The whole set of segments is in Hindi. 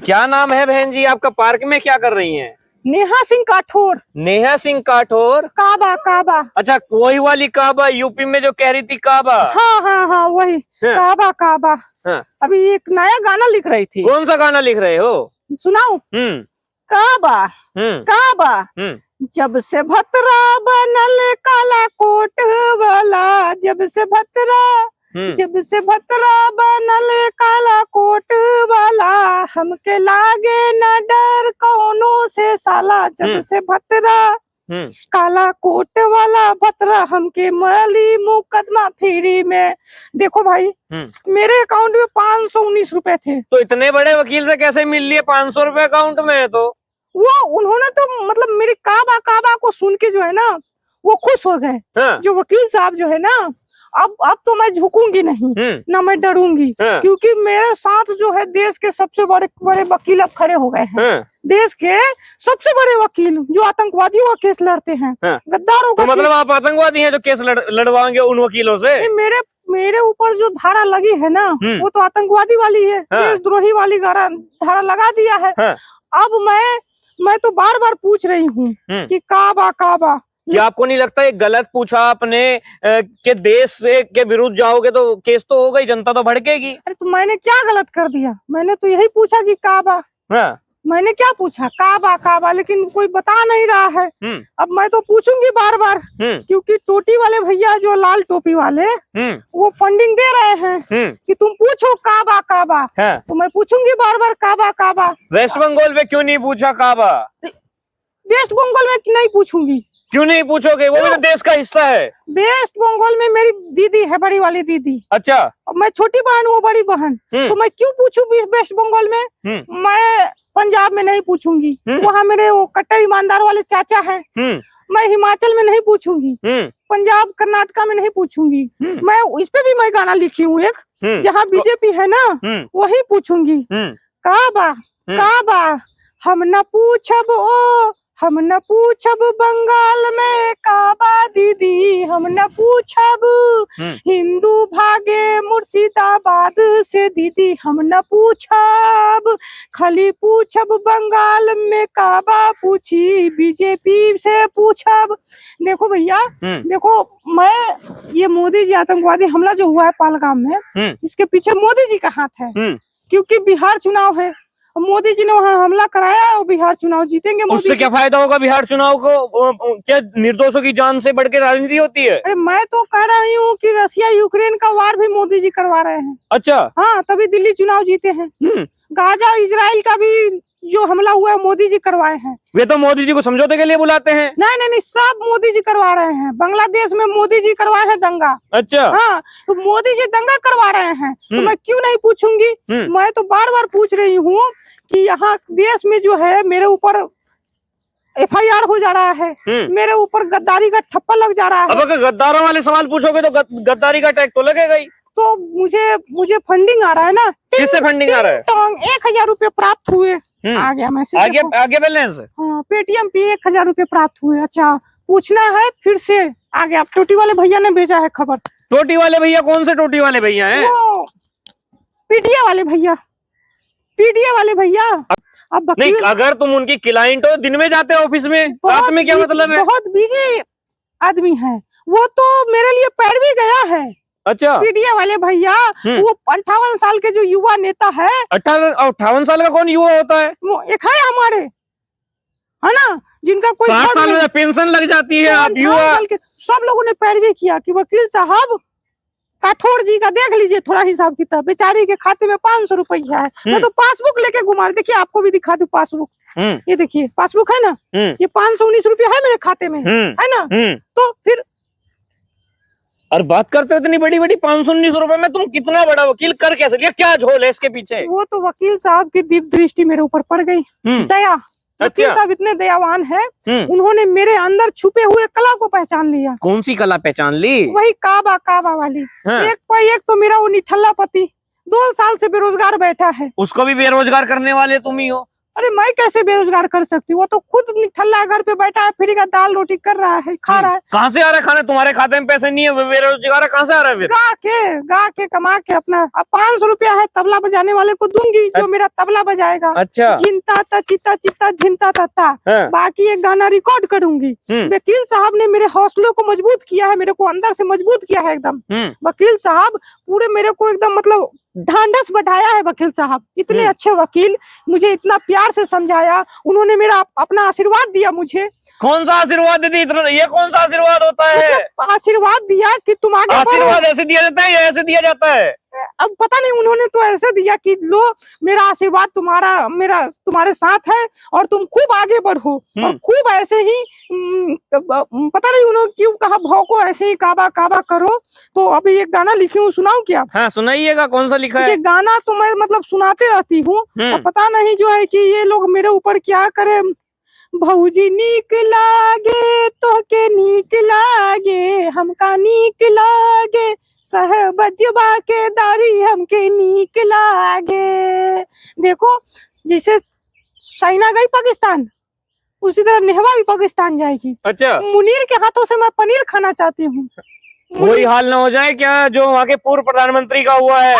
क्या नाम है बहन जी आपका? पार्क में क्या कर रही हैं? नेहा सिंह काठौर। नेहा सिंह काठौर। काबा काबा। अच्छा, वही वाली काबा, यूपी में जो कह रही थी काबा। हाँ हाँ हाँ वही। हाँ। काबा काबा। हाँ। अभी एक नया गाना लिख रही थी। कौन सा गाना लिख रहे हो? सुनाओ। काबा काबा। जब से भतरा बनल काला कोट वाला, जब से भतरा बनल काला कोट वाला, हमके लागे न डर कौनो से साला। जब से भतरा काला कोट वाला भतरा हमके मली मुकदमा फ्री में। देखो भाई, मेरे अकाउंट में 519 रुपए थे। तो इतने बड़े वकील से कैसे मिल लिए? 500 रुपए अकाउंट में है तो। वो उन्होंने तो मतलब मेरी काबा काबा को सुन के जो है ना वो खुश हो गए। हाँ। जो वकील साहब जो है ना, अब तो मैं झुकूंगी नहीं, ना मैं डरूंगी। हाँ। क्योंकि मेरे साथ जो है देश के सबसे बड़े बड़े वकील अब खड़े हो गए हैं। हाँ। देश के सबसे बड़े वकील जो आतंकवादियों का केस लड़ते हैं। हाँ। गद्दारों का। तो मतलब आप आतंकवादी हैं जो केस लड़वाएंगे उन वकीलों से? मेरे ऊपर जो धारा लगी है ना वो तो आतंकवादी वाली है। हाँ। देशद्रोही वाली धारा लगा दिया है। हाँ। अब मैं तो बार बार पूछ रही हूँ कि काबा काबा। क्या आपको नहीं लगता ये गलत पूछा आपने कि देश से के विरुद्ध जाओगे तो केस तो होगा ही, जनता तो भड़केगी। अरे तो मैंने क्या गलत कर दिया? मैंने तो यही पूछा कि काबा। हाँ। मैंने क्या पूछा? काबा काबा, लेकिन कोई बता नहीं रहा है। अब मैं तो पूछूंगी बार बार, क्योंकि टोटी वाले भैया जो लाल टोपी वाले वो फंडिंग दे रहे हैं कि तुम पूछो काबा काबा। हाँ। तो मैं पूछूंगी बार बार काबा काबा। वेस्ट बंगाल में क्यों नहीं पूछा काबा? वेस्ट बंगाल में नहीं पूछूंगी। क्यों नहीं पूछोगे? वो भी तो देश का हिस्सा है। वेस्ट बंगाल में मेरी दीदी है, बड़ी वाली दीदी। अच्छा। मैं छोटी बहन, वो बड़ी बहन। तो मैं क्यों पूछूं वेस्ट बंगाल में? मैं पंजाब में नहीं पूछूंगी, वहाँ मेरे वो कट्टर ईमानदार वाले चाचा है। मैं हिमाचल में नहीं पूछूंगी, पंजाब कर्नाटका में नहीं पूछूंगी। मैं इस पे भी मैं गाना लिखी हूँ एक, जहाँ बीजेपी है ना वही पूछूंगी। काबा काबा हम न पूछब ओ, हम न पूछब बंगाल में काबा दीदी, हम न पूछब हिंदू भागे मुर्शिदाबाद से दीदी, हम न पूछब खाली पूछब बंगाल में काबा पूछी बीजेपी से पूछब। देखो भैया, देखो मैं ये मोदी जी आतंकवादी हमला जो हुआ है पहलगाम में, इसके पीछे मोदी जी का हाथ है। क्योंकि बिहार चुनाव है, मोदी जी ने वहाँ हमला कराया और बिहार चुनाव जीतेंगे मोदी। उससे क्या फायदा होगा बिहार चुनाव को? क्या निर्दोषों की जान से बढ़ के राजनीति होती है? अरे मैं तो कह रही हूँ कि रसिया यूक्रेन का वार भी मोदी जी करवा रहे हैं। अच्छा। हाँ, तभी दिल्ली चुनाव जीते हैं। गाजा इजराइल का भी जो हमला हुआ है मोदी जी करवाए हैं। वे तो मोदी जी को समझौते के लिए बुलाते हैं। नहीं नहीं नहीं, सब मोदी जी करवा रहे हैं। बांग्लादेश में मोदी जी करवाए हैं दंगा। अच्छा। हाँ, तो मोदी जी दंगा करवा रहे हैं, तो मैं क्यों नहीं पूछूंगी? मैं तो बार बार पूछ रही हूँ कि यहाँ देश में जो है मेरे ऊपर FIR हो जा रहा है, मेरे ऊपर गद्दारी का ठप्पा लग जा रहा है। अब अगर गद्दारों वाले सवाल पूछोगे तो गद्दारी का टैग तो लगेगा ही। तो मुझे फंडिंग आ रहा है ना। किससे फंडिंग आ रहा है? 1000 रुपए प्राप्त हुए। आ गया मैसेज। आगे बैलेंस। हाँ, पेटीएम पे 1000 रुपए प्राप्त हुए। अच्छा, पूछना है फिर से आ गया। टोटी वाले भैया ने भेजा है खबर। टोटी वाले भैया? कौन से टोटी वाले भैया हैं? पीडीए वाले भैया, पीडीए वाले भैया। अब नहीं, अगर तुम उनकी क्लाइंट हो, दिन में जाते हो ऑफिस में, रात में क्या मतलब है? बहुत बिजी आदमी है वो, तो मेरे लिए पैर भी गया है। अच्छा। पीडीए वाले भैया, वो 58 साल के जो युवा नेता है। 58 साल का कौन युवा होता है? वो एक है हमारे, है ना, जिनका कोई 60 साल में पेंशन लग जाती है। आप युवा सब लोगों ने पैरवी किया कि वकील साहब काठौर जी का देख लीजिए थोड़ा हिसाब किताब। बेचारी के खाते में 500 रुपया है। मैं तो पासबुक लेके घुमा, देखिए आपको भी दिखा दूं पासबुक। ये देखिए पासबुक है ना, ये 519 रुपया है मेरे खाते में, है ना। तो फिर और बात करते हो इतनी बड़ी बड़ी 519 रुपए में, तुम कितना बड़ा वकील कर कैसे लिया? क्या झोल है इसके पीछे? वो तो वकील साहब की दिव्य दृष्टि मेरे ऊपर पड़ गई, दया। वकील साहब इतने दयावान हैं, उन्होंने मेरे अंदर छुपे हुए कला को पहचान लिया। कौन सी कला पहचान ली? वही काबा काबा वाली। एक तो मेरा वो निठल्ला पति 2 साल से बेरोजगार बैठा है। उसको भी बेरोजगार करने वाले तुम ही हो। अरे मैं कैसे बेरोजगार कर सकती हूँ? वो तो खुद निठल्ला है, घर पे बैठा है, फ्री का दाल रोटी कर रहा है, खा रहा है। कहाँ से आ रहा है खाना? तुम्हारे खाते में पैसे नहीं है, बेरोजगार कहाँ से आ रहा है फिर? गा के कमा के अपना। अब 500 रुपया है, तबला बजाने वाले को दूंगी जो मेरा तबला बजाएगा। अच्छा। झिनता ता चिता चिता झिनता ता। हाँ। बाकी एक गाना रिकॉर्ड करूंगी। वकील साहब ने मेरे हौसलों को मजबूत किया है, मेरे को अंदर से मजबूत किया है एकदम। वकील साहब पूरे मेरे को एकदम मतलब ढांढस बढ़ाया है। वकील साहब इतने अच्छे वकील, मुझे इतना प्यार से समझाया, उन्होंने मेरा अपना आशीर्वाद दिया मुझे। कौन सा आशीर्वाद दी? ये कौन सा आशीर्वाद होता है? आशीर्वाद दिया कि तुम आगे बढ़ो। आशीर्वाद ऐसे दिया जाता है या ऐसे दिया जाता है? अब पता नहीं, उन्होंने तो ऐसे दिया कि लो मेरा आशीर्वाद तुम्हारे साथ है और तुम खूब आगे बढ़ो। और खूब ऐसे ही पता नहीं उन्होंने क्यों कहा भाव को ऐसे ही काबा काबा करो। तो अभी एक गाना लिखी हूँ, सुनाऊं क्या? हाँ सुनाइएगा। कौन सा लिखा है? ये गाना तो मैं मतलब सुनाते रहती हूँ, पता नहीं जो है कि ये लोग मेरे ऊपर क्या करे। भौजी नीक लागे तो के नीक लागे, हमका नीक लागे, सहबजबा के दारी हमके नीक लागे। देखो जैसे साइना गई पाकिस्तान, उसी तरह नेहवा भी पाकिस्तान जाएगी। अच्छा। मुनीर के हाथों से मैं पनीर खाना चाहती हूँ। वही हाल ना हो जाए क्या जो वहाँ के पूर्व प्रधानमंत्री का हुआ है?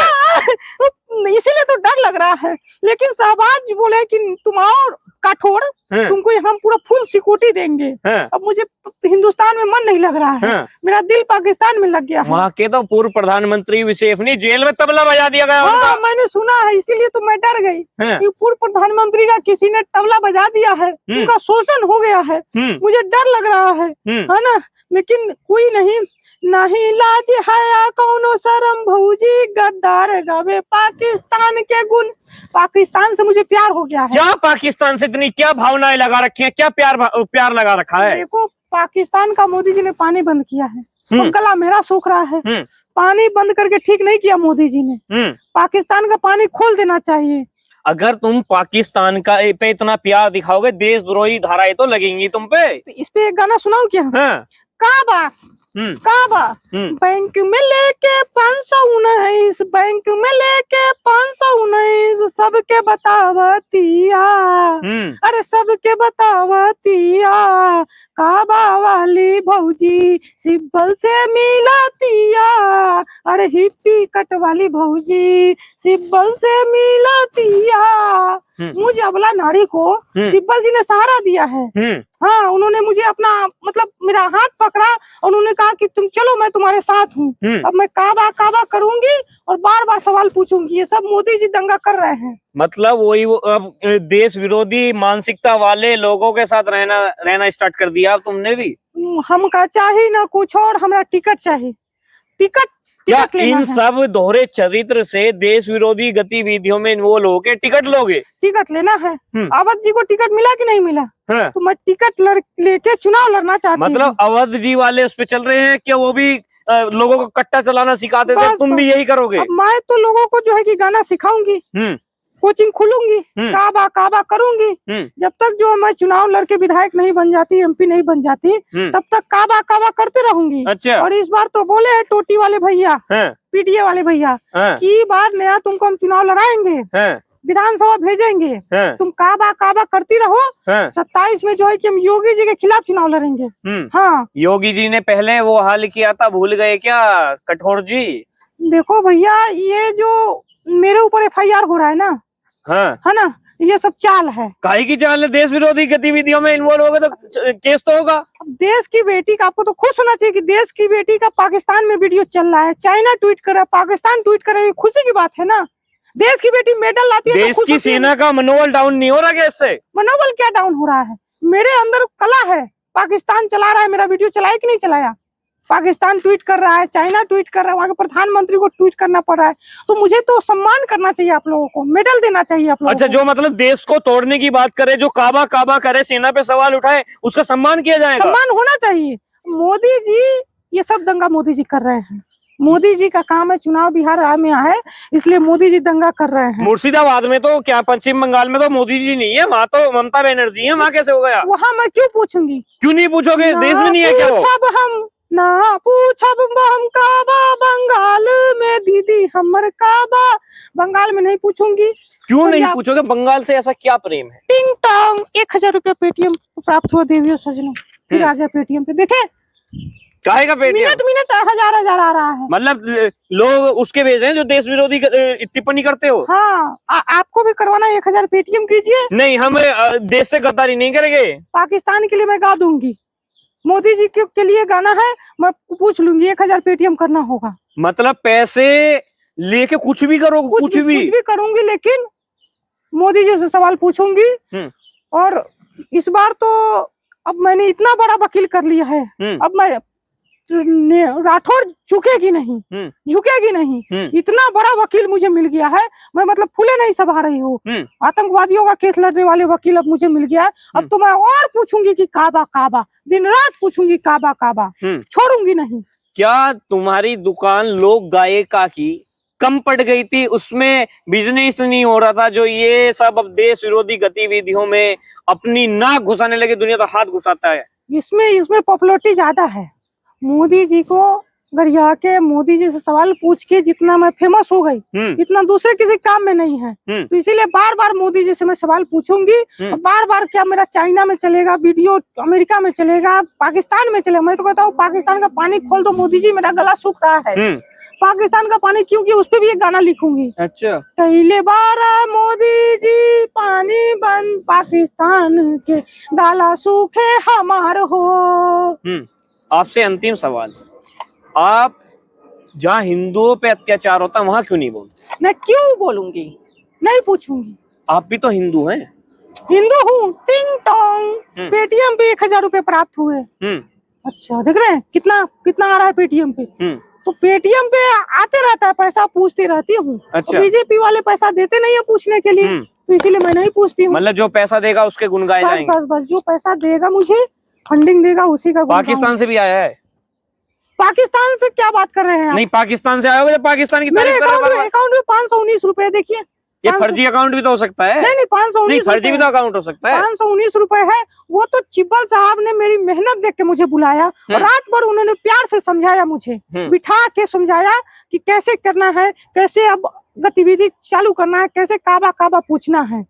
इसीलिए तो डर लग रहा है। लेकिन शहबाज बोले कि तुम आओ काठोर, तुमको हम पूरा फुल सिक्योरिटी देंगे। अब मुझे हिंदुस्तान में मन नहीं लग रहा है, मेरा दिल पाकिस्तान में लग गया है। वहाँ के तो पूर्व प्रधानमंत्री विशेफनी जेल में तबला बजा दिया गया। हाँ मैंने सुना है, इसीलिए तो मैं डर गई कि पूर्व प्रधानमंत्री का किसी ने तबला बजा दिया है, उनका शोषण हो गया है। मुझे डर लग रहा है ना। लेकिन कोई नहीं, नहीं लाज हया कौनो शरम, भौजी गद्दार गावे पाकिस्तान के गुण। पाकिस्तान से मुझे प्यार हो गया है। क्या पाकिस्तान से इतनी क्या भावनाएं लगा रखी हैं? क्या प्यार लगा रखा है? देखो पाकिस्तान का मोदी जी ने पानी बंद किया है, गला मेरा सूख रहा है। पानी बंद करके ठीक नहीं किया मोदी जी ने। पाकिस्तान का पानी खोल देना चाहिए। अगर तुम पाकिस्तान का पे इतना प्यार दिखाओगे, देशद्रोही धाराएं तो लगेंगी तुम पे। तो इस पे एक गाना सुनाओ क्या? काबा काबा बैंक में लेके 519, बैंक में लेके 519, सबके बतावतिया, अरे सबके बतावतिया, काबा वाली भौजी सिब्बल से मिलातिया, अरे हिप्पी कट वाली भौजी सिब्बल से मिलातिया। मुझे अबला नारी को सिब्बल जी ने सहारा दिया है। हाँ उन्होंने मुझे अपना मतलब मेरा हाथ पकड़ा और उन्होंने कहा कि तुम चलो मैं तुम्हारे साथ हूँ। अब मैं काबा काबा करूंगी और बार बार सवाल पूछूंगी। ये सब मोदी जी दंगा कर रहे हैं। मतलब वही अब देश विरोधी मानसिकता वाले लोगों के साथ रहना स्टार्ट कर दिया अब तुमने भी। हमका चाहिए ना कुछ और, हमारा टिकट चाहिए। टिकट क्या इन सब दोहरे चरित्र से देश विरोधी गतिविधियों में इन्वॉल्व होके टिकट लोगे? टिकट लेना है। अवध जी को टिकट मिला कि नहीं मिला? तो मैं टिकट लेके चुनाव लड़ना चाहती हूँ। मतलब अवध जी वाले उस पे चल रहे हैं क्या? वो भी लोगों को कट्टा चलाना सिखाते थे, तुम भी यही करोगे? अब मैं तो लोगों को जो है कि गाना सिखाऊंगी, कोचिंग खुलूंगी, काबा काबा करूंगी। जब तक जो मैं चुनाव लड़के विधायक नहीं बन जाती, एमपी नहीं बन जाती, तब तक काबा काबा करते रहूंगी। अच्छा। और इस बार तो बोले हैं टोटी वाले भैया, पीडीए वाले भैया की बार नया तुमको हम चुनाव लड़ाएंगे, विधानसभा भेजेंगे, तुम काबा काबा करती रहो। 27 में जो है कि हम योगी जी के खिलाफ चुनाव लड़ेंगे। हाँ योगी जी ने पहले वो हाल किया था, भूल गए क्या कठोर जी? देखो भैया ये जो मेरे ऊपर FIR हो रहा है ना, है ना, ये सब चाल है। काहे की चाल है? देश विरोधी गतिविधियों में इन्वॉल्व हो गए तो केस तो होगा। अब देश की बेटी का आपको तो खुश होना चाहिए कि देश की बेटी का पाकिस्तान में वीडियो चल रहा है, चाइना ट्वीट कर रहा है, पाकिस्तान ट्वीट कर रहा है, खुशी की बात है ना। देश की बेटी मेडल लाती है। देश की सेना का मनोबल डाउन नहीं हो रहा क्या इससे? मनोबल क्या डाउन हो रहा है? मेरे अंदर कला है। पाकिस्तान चला रहा है, मेरा वीडियो चलाया कि नहीं चलाया? पाकिस्तान ट्वीट कर रहा है, चाइना ट्वीट कर रहा है, वहाँ के प्रधानमंत्री को ट्वीट करना पड़ रहा है। तो मुझे तो सम्मान करना चाहिए आप लोगों को, मेडल देना चाहिए आप लोगों को। अच्छा, जो मतलब देश को तोड़ने की बात करे, जो काबा काबा करे, सेना पे सवाल उठाए, उसका सम्मान किया जाएगा। सम्मान होना चाहिए। मोदी जी ये सब दंगा मोदी जी कर रहे हैं। मोदी जी का काम है, चुनाव बिहार में आए इसलिए मोदी जी दंगा कर रहे हैं। मुर्शिदाबाद में तो क्या, पश्चिम बंगाल में तो मोदी जी नहीं है, वहाँ तो ममता बनर्जी है। वहाँ कैसे हो गया? वहाँ मैं क्यों पूछूंगी? क्यों नहीं पूछोगे? देश में नहीं है क्या वो? अब हम ना पूछब हम काबा बंगाल में दीदी हमर काबा। बंगाल में नहीं पूछूंगी। क्यों नहीं पूछोगे? बंगाल से ऐसा क्या प्रेम है? टिंग टोंग 1000 रुपया पेटीएम प्राप्त हुआ देवियों सजनों। फिर आ गया पेटीएम पे, देखे काहे का पेटीएम? मिनट हजार हजार आ रहा है। मतलब लोग उसके भेज रहे हैं जो देश विरोधी टिप्पणी करते हो। हाँ आपको भी करवाना है 1000 पेटीएम कीजिए। नहीं, हम देश से गद्दारी नहीं करेंगे। पाकिस्तान के लिए मैं गा दूंगी, मोदी जी के लिए गाना है, मैं पूछ लूंगी 1000 पेटीएम करना होगा। मतलब पैसे लेके कुछ भी करो, कुछ भी करूंगी, लेकिन मोदी जी से सवाल पूछूंगी। और इस बार तो अब मैंने इतना बड़ा वकील कर लिया है, अब मैं राठौर झुकेगी नहीं, इतना बड़ा वकील मुझे मिल गया है। मैं मतलब फूले नहीं सभा रही हूँ। आतंकवादियों का केस लड़ने वाले वकील अब मुझे मिल गया। अब तो मैं और पूछूंगी कि काबा काबा, दिन रात पूछूंगी काबा काबा, छोड़ूंगी नहीं। क्या तुम्हारी दुकान लोक गायिका की कम पड़ गई थी? उसमें बिजनेस नहीं हो रहा था जो ये सब अब देश विरोधी गतिविधियों में अपनी नाक घुसाने लगे? दुनिया तो हाथ घुसाता है। इसमें पॉपुलैरिटी ज्यादा है। मोदी जी को गरिया के, मोदी जी से सवाल पूछ के जितना मैं फेमस हो गई, इतना दूसरे किसी काम में नहीं है। तो इसीलिए बार बार मोदी जी से मैं सवाल पूछूंगी। बार बार क्या मेरा चाइना में चलेगा वीडियो, अमेरिका में चलेगा, पाकिस्तान में चलेगा? मैं तो कहता हूँ पाकिस्तान का पानी खोल दो मोदी जी, मेरा गला सूख रहा है। पाकिस्तान का पानी, क्योंकि उस पे भी एक गाना लिखूंगी। अच्छा। पहले बार मोदी जी पानी बंद, पाकिस्तान के गाला सूखे हमार हो। आपसे अंतिम सवाल, आप जहाँ हिंदुओं पे अत्याचार होता है वहां क्यों नहीं बोलते? मैं क्यों बोलूंगी, नहीं पूछूंगी। आप भी तो हिंदू हैं। हिंदू हूँ। टिंग टोंग पेटीएम पे 1000 रुपए प्राप्त हुए। अच्छा, देख रहे हैं कितना कितना आ रहा है पेटीएम पे। तो पेटीएम पे आते रहता है पैसा, पूछती रहती हूँ। अच्छा। बीजेपी वाले पैसा देते नहीं है पूछने के लिए, तो इसीलिए मैं नहीं पूछती हूँ। मतलब जो पैसा देगा उसके गुण गाए जाएंगे। बस जो पैसा देगा, मुझे फंडिंग देगा, उसी का। पाकिस्तान से भी आया है? पाकिस्तान से क्या बात कर रहे हैं? नहीं, पाकिस्तान से आया होगा, पाकिस्तान की तारीफ कर रहे हैं। अकाउंट में 519 रुपए, देखिए। ये फर्जी अकाउंट भी तो हो सकता है। नहीं 519 फर्जी भी तो अकाउंट हो सकता है। 519 रुपए है। वो तो चिब्बल साहब ने मेरी मेहनत देख के मुझे बुलाया और रात भर उन्होंने प्यार से समझाया, मुझे बिठा के समझाया कि कैसे करना है, कैसे अब गतिविधि चालू करना है, कैसे काबा काबा पूछना है।